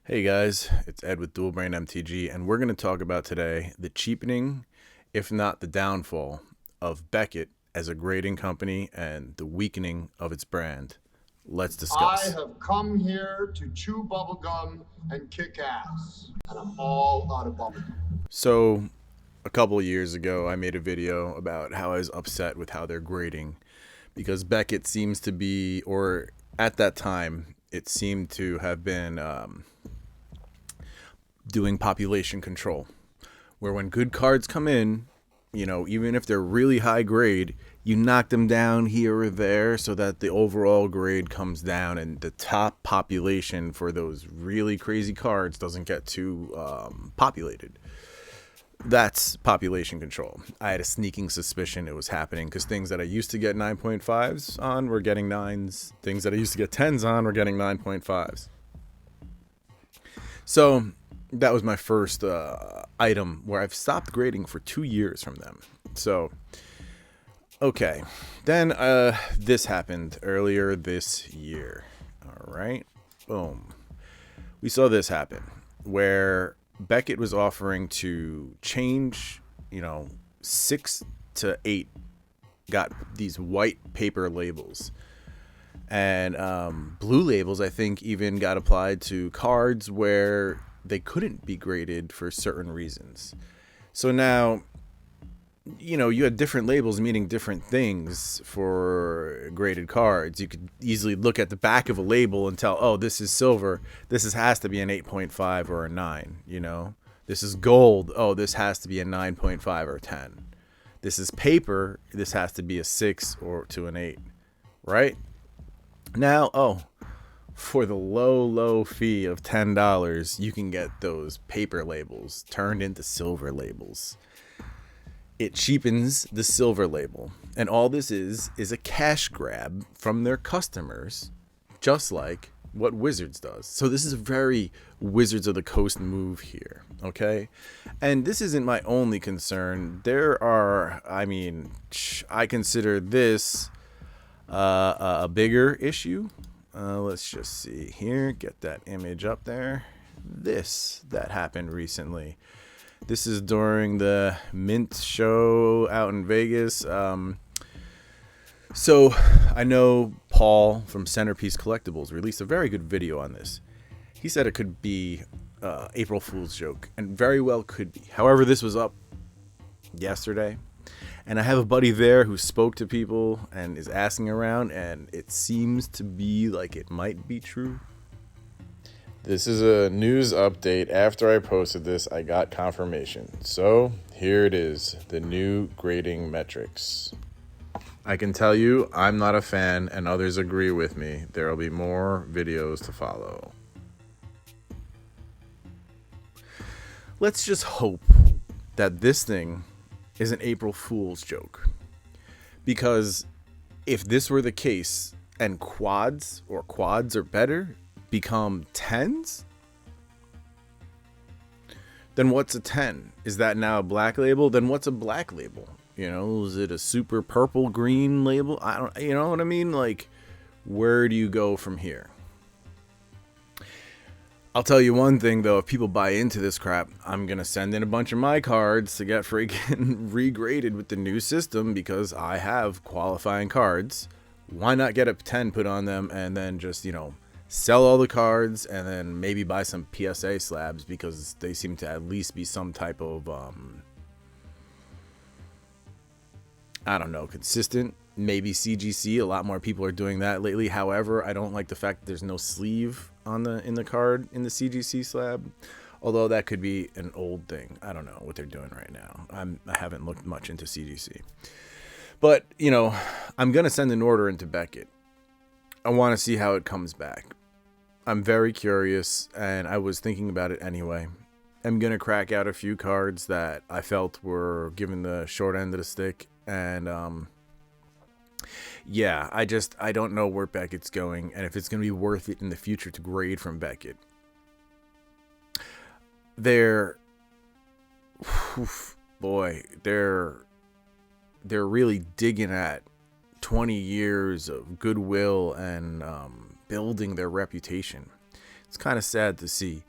Hey guys, it's Ed with Brain MTG, and we're going to talk about today the cheapening, if not the downfall, of Beckett as a grading company and the weakening of its brand. Let's I discuss. have come here to chew bubblegum and kick ass, and I'm all out of bubblegum. So, a couple of years ago, I made a video about how I was upset with how they're grading because Beckett seems to be, or at that time, it seemed to have been doing population control, where when good cards come in, even if they're really high grade, you knock them down here or there so that the overall grade comes down and the top population for those really crazy cards doesn't get too populated. That's population control. I had a sneaking suspicion it was happening because things that I used to get 9.5s on were getting 9s. Things that I used to get 10s on were getting 9.5s. So that was my first item where I've stopped grading for 2 years from them. So, okay. Then this happened earlier this year. All right. Boom. We saw this happen where Beckett was offering to change, 6 to 8 got these white paper labels. And blue labels, I think, even got applied to cards where they couldn't be graded for certain reasons. So now, you had different labels meaning different things for graded cards. You could easily look at the back of a label and tell, oh, this is silver. This has to be an 8.5 or a 9, This is gold. Oh, this has to be a 9.5 or a 10. This is paper. This has to be a 6 or to an 8, right? Now, for the low fee of $10, you can get those paper labels turned into silver labels. It cheapens the silver label. And all this is a cash grab from their customers, just like what Wizards does. So this is a very Wizards of the Coast move here, okay? And this isn't my only concern. I consider this a bigger issue. Let's just see here. Get that image up there. That happened recently. This is during the Mint show out in Vegas. So I know Paul from Centerpiece Collectibles released a very good video on this. He said it could be April Fool's joke, and very well could be. However, this was up yesterday. And I have a buddy there who spoke to people and is asking around, and it seems to be like it might be true. This is a news update. After I posted this, I got confirmation. So here it is, the new grading metrics. I can tell you I'm not a fan, and others agree with me. There will be more videos to follow. Let's just hope that this thing is an April Fool's joke. Because if this were the case and quads are better become 10s, then what's a 10? Is that now a black label? Then what's a black label? Is it a super purple green label? I don't, you know what I mean? Like, where do you go from here? I'll tell you one thing, though. If people buy into this crap, I'm going to send in a bunch of my cards to get freaking regraded with the new system because I have qualifying cards. Why not get a 10 put on them and then just, sell all the cards and then maybe buy some PSA slabs because they seem to at least be some type of, consistent. Maybe CGC. A lot more people are doing that lately. However, I don't like the fact that there's no sleeve in the card in the CGC slab. Although that could be an old thing. I don't know what they're doing right now. I haven't looked much into CGC. But, I'm going to send an order into Beckett. I want to see how it comes back. I'm very curious, and I was thinking about it anyway. I'm going to crack out a few cards that I felt were given the short end of the stick. And, yeah, I don't know where Beckett's going and if it's going to be worth it in the future to grade from Beckett. They're really digging at 20 years of goodwill and building their reputation. It's kind of sad to see.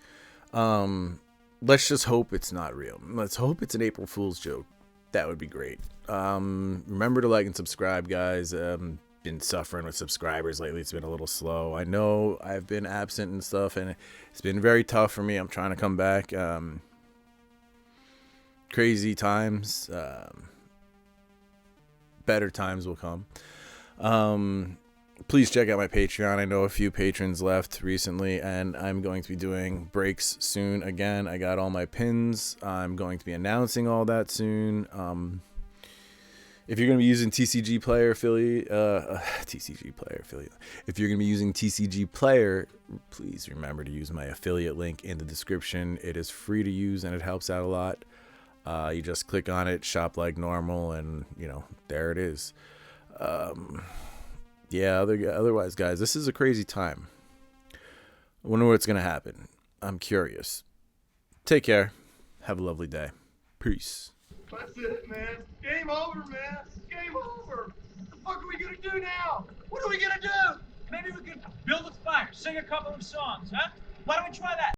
Let's just hope it's not real. Let's hope it's an April Fool's joke. That would be great. Remember to like and subscribe, guys. Been suffering with subscribers lately. It's been a little slow. I know I've been absent and stuff, and it's been very tough for me. I'm trying to come back. Crazy times. Better times will come. Please check out my Patreon. I know a few patrons left recently, and I'm going to be doing breaks soon again. I got all my pins. I'm going to be announcing all that soon. If you're going to be using TCG Player affiliate, if you're going to be using TCG Player, please remember to use my affiliate link in the description. It is free to use, and it helps out a lot. You just click on it, shop like normal, and, you know, there it is. Yeah, otherwise, guys, this is a crazy time. I wonder what's going to happen. I'm curious. Take care. Have a lovely day. Peace. That's it, man. Game over, man. Game over. What the fuck are we gonna do now? What are we gonna do? Maybe we could build a fire, sing a couple of songs, huh? Why don't we try that?